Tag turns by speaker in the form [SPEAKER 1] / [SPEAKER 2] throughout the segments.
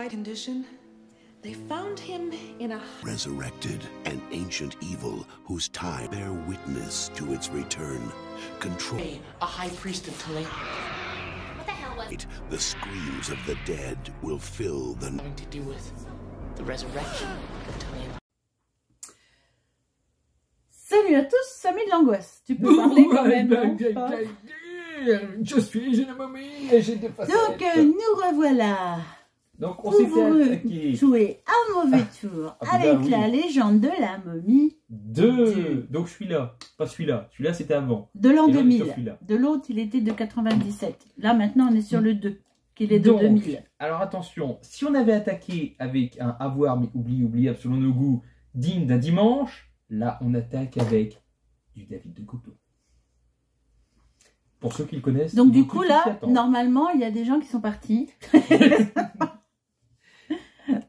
[SPEAKER 1] condition. They found him in a
[SPEAKER 2] resurrected, an ancient evil whose time bear witness to its return. Control
[SPEAKER 3] a high priest of Tulane.
[SPEAKER 4] What the hell was
[SPEAKER 2] it? The screams of the dead will fill the
[SPEAKER 3] Something to do with the resurrection of Tulane.
[SPEAKER 5] Salut à tous, Samy de l'angoisse. Tu peux parler quand même, non?
[SPEAKER 6] Je suis une momie et j'ai des facettes.
[SPEAKER 5] Donc, nous revoilà.
[SPEAKER 6] Donc, on
[SPEAKER 5] Pour
[SPEAKER 6] s'était
[SPEAKER 5] vous
[SPEAKER 6] attaqué
[SPEAKER 5] jouer un mauvais tour avec
[SPEAKER 6] oui.
[SPEAKER 5] la légende de la momie
[SPEAKER 6] Donc, celui-là, pas celui-là. Celui-là, c'était avant.
[SPEAKER 5] de l'an
[SPEAKER 6] Et là, on est
[SPEAKER 5] 2000.
[SPEAKER 6] sur celui-là.
[SPEAKER 5] De l'autre, il était de 97. Là, maintenant, on est sur le 2, qu'il est de
[SPEAKER 6] Donc,
[SPEAKER 5] 2000.
[SPEAKER 6] alors attention, si on avait attaqué avec un avoir mais oubliable selon nos goûts, digne d'un dimanche, là, on attaque avec du David de Coteau. Pour ceux qui le connaissent.
[SPEAKER 5] Donc, du
[SPEAKER 6] beaucoup
[SPEAKER 5] coup,
[SPEAKER 6] s'y
[SPEAKER 5] là,
[SPEAKER 6] attendent.
[SPEAKER 5] normalement, il y a des gens qui sont partis.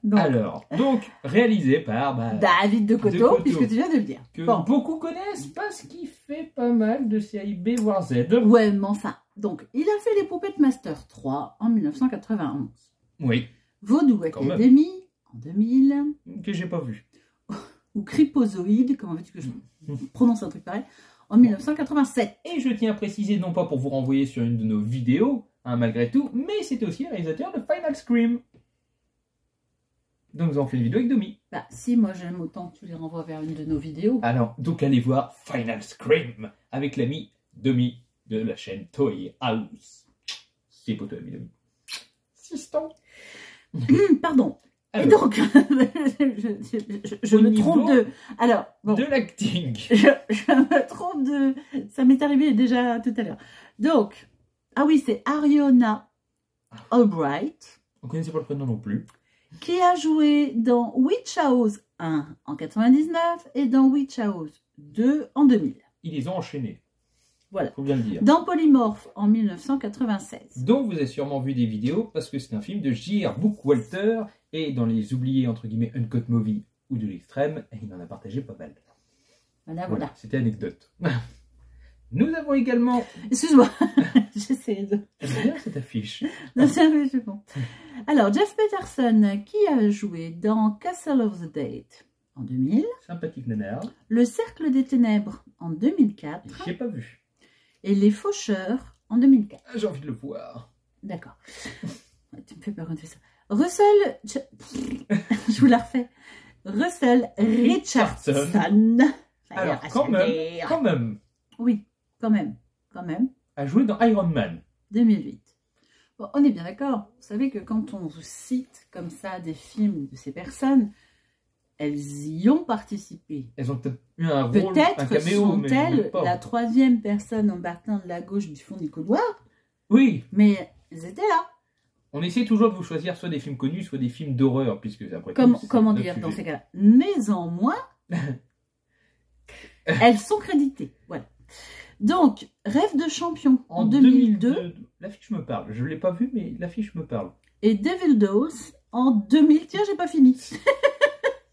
[SPEAKER 6] Donc, réalisé par
[SPEAKER 5] David de Coteau,
[SPEAKER 6] Coteau.
[SPEAKER 5] puisque tu viens de le dire.
[SPEAKER 6] que
[SPEAKER 5] Bon.
[SPEAKER 6] beaucoup connaissent parce qu'il fait pas mal de séries B voire Z.
[SPEAKER 5] Ouais, mais enfin. Donc, il a fait les Puppet Master 3 en 1991.
[SPEAKER 6] Oui,
[SPEAKER 5] Vaudou
[SPEAKER 6] Quand même.
[SPEAKER 5] Academy en 2000.
[SPEAKER 6] que j'ai pas vu.
[SPEAKER 5] Ou Crypozoïde, comment veux-tu que je prononce un truc pareil, en 1987.
[SPEAKER 6] Et je tiens à préciser, non pas pour vous renvoyer sur une de nos vidéos, hein, malgré tout, mais c'était aussi le réalisateur de Final Scream. Donc nous avons fait une vidéo avec Domi.
[SPEAKER 5] Bah, si, moi j'aime autant que tu les renvoies vers une de nos vidéos.
[SPEAKER 6] Alors, donc allez voir Final Scream avec l'ami Domi de la chaîne Toy House. C'est pour toi, ami Domi. Siston.
[SPEAKER 5] Pardon. Et
[SPEAKER 6] Alors,
[SPEAKER 5] donc, je
[SPEAKER 6] Au
[SPEAKER 5] me
[SPEAKER 6] niveau
[SPEAKER 5] trompe de... Alors, bon,
[SPEAKER 6] de l'acting.
[SPEAKER 5] je me trompe de... Ça m'est arrivé déjà tout à l'heure. Donc, ah oui, c'est Ariana Albright,
[SPEAKER 6] On connaissait pas le prénom non plus.
[SPEAKER 5] qui a joué dans Witch House 1 en 99 et dans Witch House 2 en 2000.
[SPEAKER 6] Ils les ont enchaînés.
[SPEAKER 5] Voilà.
[SPEAKER 6] Faut bien le dire.
[SPEAKER 5] Dans Polymorph en 1996.
[SPEAKER 6] Donc vous avez sûrement vu des vidéos parce que c'est un film de J.R. Bookwalter et dans les oubliés entre guillemets Uncut Movie ou de l'extrême, il en a partagé pas mal.
[SPEAKER 5] Voilà.
[SPEAKER 6] C'était anecdote. Nous avons également...
[SPEAKER 5] Excuse-moi, j'essaie de...
[SPEAKER 6] J'aime bien cette affiche.
[SPEAKER 5] Non, c'est bon. Alors, Jeff Peterson, qui a joué dans Castle of the Dead en 2000,
[SPEAKER 6] Sympathique nanar.
[SPEAKER 5] Le Cercle des Ténèbres en 2004
[SPEAKER 6] J'ai pas vu.
[SPEAKER 5] et Les Faucheurs en 2004.
[SPEAKER 6] J'ai envie de le voir.
[SPEAKER 5] D'accord. Tu me fais peur quand tu fais ça. Russell... Je vous la refais. Russell Richardson.
[SPEAKER 6] Alors, quand même,
[SPEAKER 5] Oui, quand même.
[SPEAKER 6] a joué dans Iron Man.
[SPEAKER 5] 2008. Bon, on est bien d'accord. Vous savez que quand on vous cite comme ça des films de ces personnes, elles y ont participé.
[SPEAKER 6] Elles ont peut-être eu un rôle, un
[SPEAKER 5] Peut-être
[SPEAKER 6] caméo, mais
[SPEAKER 5] sont-elles
[SPEAKER 6] pas.
[SPEAKER 5] la troisième personne en partant de la gauche du fond du couloir,
[SPEAKER 6] Oui,
[SPEAKER 5] mais elles étaient là.
[SPEAKER 6] on essaie toujours de vous choisir soit des films connus, soit des films d'horreur, puisque après tout, c'est
[SPEAKER 5] Comment
[SPEAKER 6] notre
[SPEAKER 5] dire dans
[SPEAKER 6] sujet.
[SPEAKER 5] ces cas-là? Mais en moins, elles sont créditées. Voilà. Donc, Rêve de champion en 2002
[SPEAKER 6] L'affiche me parle. Je ne l'ai pas vue, mais l'affiche me parle.
[SPEAKER 5] et Devil Dolls en 2000. Tiens, j'ai pas fini.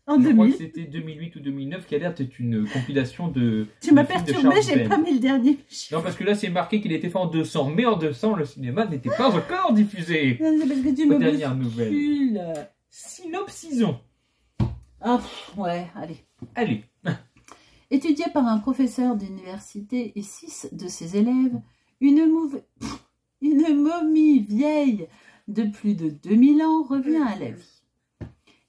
[SPEAKER 5] En
[SPEAKER 6] Je crois
[SPEAKER 5] 2000.
[SPEAKER 6] que c'était 2008 ou 2009 qui a l'air d'être une compilation de.
[SPEAKER 5] Tu m'as
[SPEAKER 6] de films de
[SPEAKER 5] perturbé,
[SPEAKER 6] Charles
[SPEAKER 5] j'ai
[SPEAKER 6] Ben.
[SPEAKER 5] pas mis le dernier.
[SPEAKER 6] Non, parce que là, c'est marqué qu'il était fait en 200. Mais en 200, le cinéma n'était pas encore diffusé.
[SPEAKER 5] Non, c'est parce que tu
[SPEAKER 6] Aux
[SPEAKER 5] me
[SPEAKER 6] dernières nouvelles.
[SPEAKER 5] bouscules.
[SPEAKER 6] Synopsisons.
[SPEAKER 5] Ah, ouais, allez.
[SPEAKER 6] Allez.
[SPEAKER 5] Étudiée par un professeur d'université et 6 de ses élèves, une momie vieille de plus de 2000 ans revient à la vie.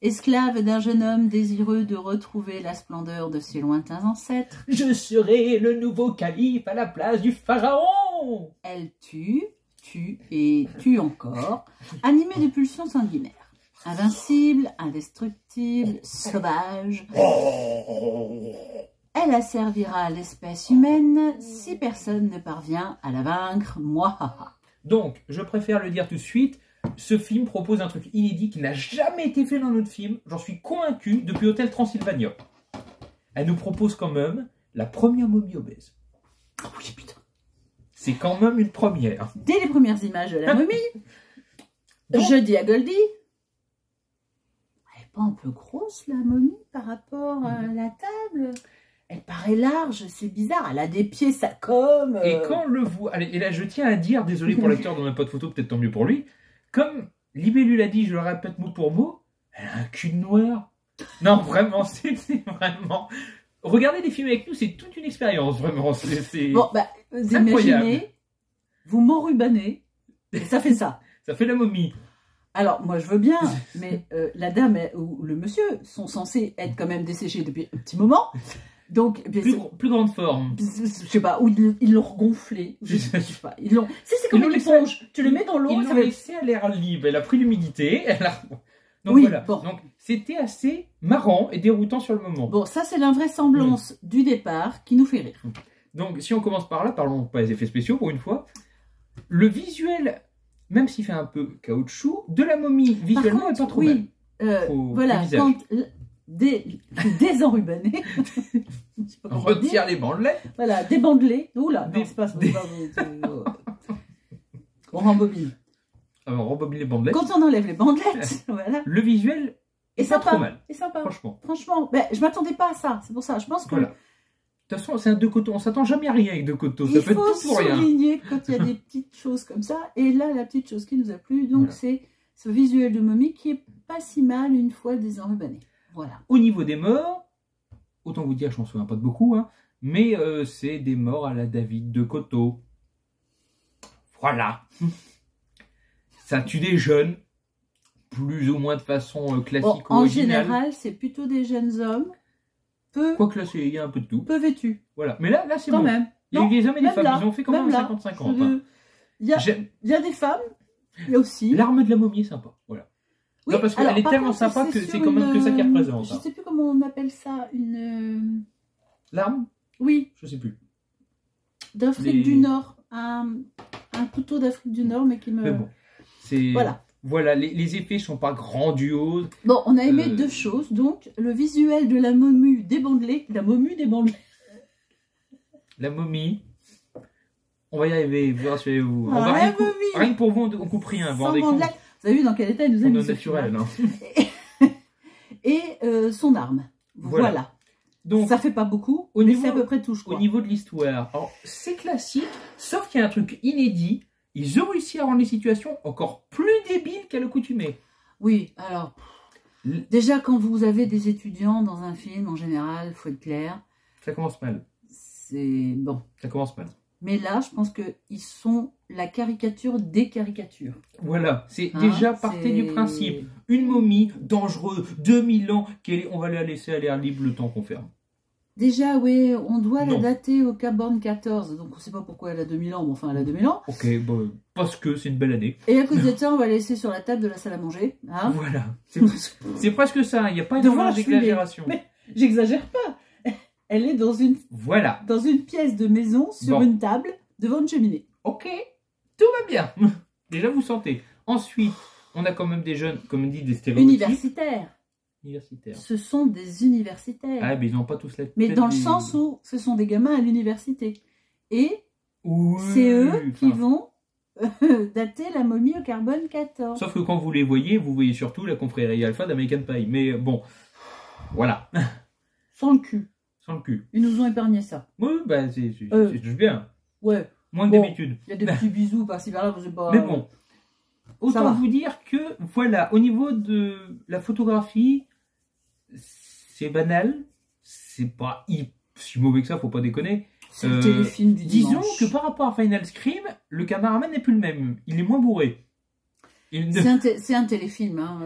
[SPEAKER 5] Esclave d'un jeune homme désireux de retrouver la splendeur de ses lointains ancêtres,
[SPEAKER 6] Je serai le nouveau calife à la place du pharaon.
[SPEAKER 5] elle tue et tue encore, animée de pulsions sanguinaires. Invincible, indestructible, sauvage, elle asservira l'espèce humaine si personne ne parvient à la vaincre. Mouahaha.
[SPEAKER 6] Donc, je préfère le dire tout de suite, ce film propose un truc inédit qui n'a jamais été fait dans notre film. J'en suis convaincu depuis Hôtel Transylvania. Elle nous propose quand même la première momie obèse.
[SPEAKER 5] Oh oui, putain.
[SPEAKER 6] C'est quand même une première.
[SPEAKER 5] Dès les premières images de la momie,
[SPEAKER 6] Donc-
[SPEAKER 5] je dis à Goldie, elle n'est pas un peu grosse la momie par rapport à la table? Elle paraît large, c'est bizarre, elle a des pieds, ça comme...
[SPEAKER 6] Et quand on le voit... Allez, et là, je tiens à dire, désolé pour l'acteur dont on n'a pas de photo, peut-être tant mieux pour lui, comme Libellule a dit, je le répète mot pour mot, elle a un cul de noir. Non, vraiment, c'est vraiment... Regardez des films avec nous, c'est toute une expérience, vraiment.
[SPEAKER 5] Bon, bah, vous imaginez, vous m'enrubanez, et ça fait ça.
[SPEAKER 6] Ça fait la momie.
[SPEAKER 5] Alors, moi, je veux bien, mais la dame ou le monsieur sont censés être quand même desséchés depuis un petit moment. Donc,
[SPEAKER 6] plus grande forme.
[SPEAKER 5] Je sais pas, ou ils l'ont regonflé. Je sais pas. C'est comme une éponge. Tu le mets dans l'eau.
[SPEAKER 6] Ils l'ont laissé à l'air libre. Elle a pris l'humidité. Donc
[SPEAKER 5] oui,
[SPEAKER 6] voilà.
[SPEAKER 5] Bon.
[SPEAKER 6] Donc c'était assez marrant et déroutant sur le moment.
[SPEAKER 5] Bon, ça c'est l'invraisemblance du départ qui nous fait rire.
[SPEAKER 6] Donc si on commence par là, parlons pas des effets spéciaux pour une fois. Le visuel, même s'il fait un peu caoutchouc, de la momie visuellement est pas trop mal.
[SPEAKER 5] Voilà, quand désenrubané.
[SPEAKER 6] On retire les bandelettes.
[SPEAKER 5] Voilà, débandelé. Oula, non, c'est pas ça. On rembobine.
[SPEAKER 6] On rembobine les bandelettes.
[SPEAKER 5] Quand on enlève les bandelettes, voilà.
[SPEAKER 6] Le visuel est pas trop mal.
[SPEAKER 5] C'est sympa.
[SPEAKER 6] Franchement.
[SPEAKER 5] Ben, je m'attendais pas à ça. C'est pour ça. Je pense que.
[SPEAKER 6] Voilà. De toute façon, c'est un deux coteaux. On s'attend jamais à rien avec deux coteaux.
[SPEAKER 5] Il faut souligner quand il y a des petites choses comme ça. Et là, la petite chose qui nous a plu, donc c'est ce visuel de momie qui est pas si mal une fois désenrubané. Voilà.
[SPEAKER 6] Au niveau des morts, autant vous dire, je m'en souviens pas de beaucoup, hein, mais c'est des morts à la David de Coteau. Voilà. Ça tue des jeunes, plus ou moins de façon classique ou
[SPEAKER 5] en
[SPEAKER 6] originale.
[SPEAKER 5] général, c'est plutôt des jeunes hommes,
[SPEAKER 6] quoique là, il y a un peu de tout.
[SPEAKER 5] Peu vêtus.
[SPEAKER 6] Voilà. Mais là c'est
[SPEAKER 5] quand
[SPEAKER 6] bon.
[SPEAKER 5] même.
[SPEAKER 6] Il y a eu des hommes et des femmes,
[SPEAKER 5] là,
[SPEAKER 6] ils ont fait quand même 50-50.
[SPEAKER 5] Il y a des femmes, il y a aussi.
[SPEAKER 6] L'arme de la momie est sympa. Voilà.
[SPEAKER 5] Oui,
[SPEAKER 6] non, parce qu'elle est tellement sympa que c'est quand même que ça qui représente.
[SPEAKER 5] Je sais plus comment on appelle ça,
[SPEAKER 6] L'arme?
[SPEAKER 5] Oui.
[SPEAKER 6] Je sais plus.
[SPEAKER 5] D'Afrique du Nord. Un couteau d'Afrique du Nord, mais qui me...
[SPEAKER 6] Mais bon, voilà, les effets sont pas grandioses.
[SPEAKER 5] Bon, on a aimé deux choses. Donc, le visuel de la momie débandelée.
[SPEAKER 6] La momie. On va y arriver, vous rassurez-vous.
[SPEAKER 5] Rien
[SPEAKER 6] que pour vous, on coupe rien. Vous
[SPEAKER 5] avez vu dans quel état il nous a mis
[SPEAKER 6] naturel.
[SPEAKER 5] Et son arme. Voilà. Donc, ça fait pas beaucoup, mais c'est à peu près tout, je crois.
[SPEAKER 6] Au niveau de l'histoire, c'est classique, sauf qu'il y a un truc inédit. Ils ont réussi à rendre les situations encore plus débiles qu'à l'accoutumée.
[SPEAKER 5] Oui, alors... Déjà, quand vous avez des étudiants dans un film, en général, il faut être clair.
[SPEAKER 6] Ça commence mal.
[SPEAKER 5] C'est... Bon.
[SPEAKER 6] Ça commence mal.
[SPEAKER 5] Mais là, je pense qu'ils sont la caricature des caricatures.
[SPEAKER 6] Voilà, c'est déjà parti du principe. Une momie, dangereuse, 2000 ans, on va la laisser à l'air libre le temps qu'on ferme.
[SPEAKER 5] Déjà, oui, on doit la dater au Caborn 14, donc on ne sait pas pourquoi elle a 2000 ans, mais enfin elle a 2000 ans.
[SPEAKER 6] Ok, bon, parce que c'est une belle année.
[SPEAKER 5] Et à cause de ça, on va la laisser sur la table de la salle à manger. Hein,
[SPEAKER 6] voilà, c'est presque ça, il n'y a pas d'exagération.
[SPEAKER 5] Mais j'exagère pas. Elle est dans une pièce de maison, sur une table, devant une cheminée.
[SPEAKER 6] Ok, tout va bien. Déjà, vous sentez. Ensuite, on a quand même des jeunes, comme on dit, des stéréotypes.
[SPEAKER 5] Universitaires. Ce sont des universitaires.
[SPEAKER 6] Ah, mais ils n'ont pas tous la tête.
[SPEAKER 5] Mais dans le sens où ce sont des gamins à l'université. Et c'est eux qui vont dater la momie au carbone 14.
[SPEAKER 6] Sauf que quand vous les voyez surtout la confrérie alpha d'American Pie. Mais bon, voilà.
[SPEAKER 5] Sans le cul.
[SPEAKER 6] Sans le cul.
[SPEAKER 5] Ils nous ont épargné ça.
[SPEAKER 6] Oui, bah c'est bien.
[SPEAKER 5] Ouais.
[SPEAKER 6] Moins que d'habitude.
[SPEAKER 5] Il y a des petits bisous par-ci par-là, vous savez pas.
[SPEAKER 6] Mais bon. Autant vous dire que, voilà, au niveau de la photographie, c'est banal. C'est pas si mauvais que ça, faut pas déconner.
[SPEAKER 5] C'est le téléfilm du dimanche.
[SPEAKER 6] Disons que par rapport à Final Scream, le cameraman n'est plus le même. Il est moins bourré.
[SPEAKER 5] C'est un téléfilm. Hein,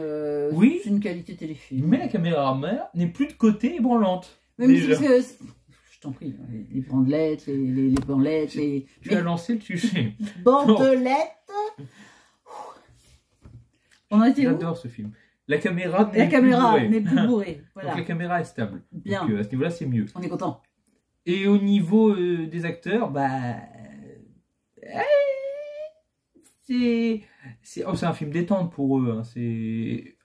[SPEAKER 6] oui.
[SPEAKER 5] C'est une qualité téléfilm.
[SPEAKER 6] Mais la caméra mère n'est plus de côté et branlante.
[SPEAKER 5] Même si je t'en prie, les bandelettes, les bandelettes,
[SPEAKER 6] Tu as lancé le sujet.
[SPEAKER 5] Bandelettes. On a été où ?
[SPEAKER 6] J'adore ce film. La caméra
[SPEAKER 5] n'est plus bourrée. Voilà.
[SPEAKER 6] Donc la caméra est stable.
[SPEAKER 5] Bien.
[SPEAKER 6] Donc, à ce niveau-là, c'est mieux.
[SPEAKER 5] On est content.
[SPEAKER 6] Et au niveau des acteurs, c'est un film détente pour eux. Hein.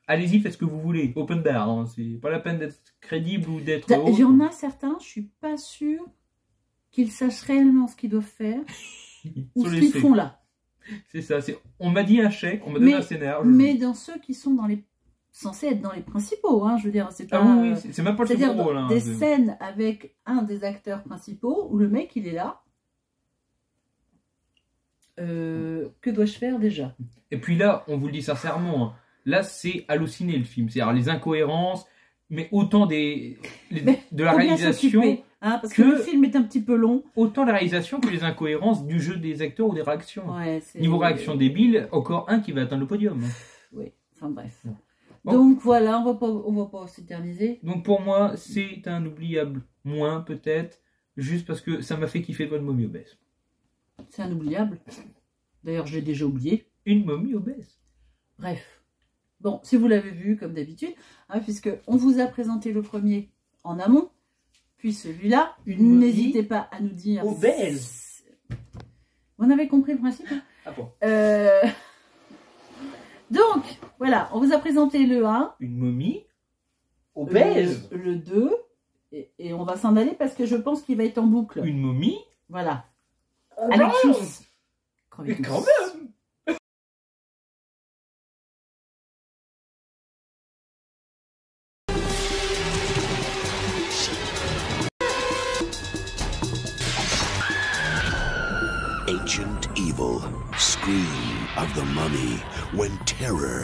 [SPEAKER 6] Allez-y, faites ce que vous voulez. Open bar. Hein. C'est pas la peine d'être crédible ou d'être.
[SPEAKER 5] Il y en a certains, je suis pas sûre qu'ils sachent réellement ce qu'ils doivent faire ou ce qu'ils font là.
[SPEAKER 6] C'est ça. On m'a dit un chèque, on m'a donné un scénario.
[SPEAKER 5] Mais dans ceux qui sont censés être dans les principaux, hein, je veux dire, c'est pas.
[SPEAKER 6] Ah oui, c'est même pas le second rôle.
[SPEAKER 5] Hein, des scènes avec un des acteurs principaux où le mec il est là. Que dois-je faire déjà?
[SPEAKER 6] Et puis là, on vous le dit sincèrement, hein, là c'est halluciné le film. C'est-à-dire les incohérences, mais autant de la réalisation,
[SPEAKER 5] hein, parce que le film est un petit peu long.
[SPEAKER 6] Autant la réalisation que les incohérences du jeu des acteurs ou des réactions.
[SPEAKER 5] Ouais,
[SPEAKER 6] Niveau réaction débile, encore un qui va atteindre le podium.
[SPEAKER 5] Oui, enfin bref.
[SPEAKER 6] Bon.
[SPEAKER 5] Donc voilà, on va pas s'éterniser.
[SPEAKER 6] Donc pour moi, c'est un oubliable. Moins peut-être, juste parce que ça m'a fait kiffer Bonne momie obèse.
[SPEAKER 5] C'est inoubliable. D'ailleurs, je l'ai déjà oublié.
[SPEAKER 6] Une momie obèse.
[SPEAKER 5] Bref. Bon, si vous l'avez vu, comme d'habitude, hein, puisque on vous a présenté le premier en amont, puis celui-là, n'hésitez pas à nous dire...
[SPEAKER 6] Obèse.
[SPEAKER 5] Vous en avez compris le principe, hein?
[SPEAKER 6] Ah bon.
[SPEAKER 5] Donc, voilà, on vous a présenté le 1.
[SPEAKER 6] Une momie obèse.
[SPEAKER 5] Le 2. Et on va s'en aller parce que je pense qu'il va être en boucle.
[SPEAKER 6] Une momie.
[SPEAKER 5] Voilà.
[SPEAKER 6] Avec
[SPEAKER 5] tous.
[SPEAKER 6] Quand même.
[SPEAKER 2] Ancient evil, scream of the mummy when terror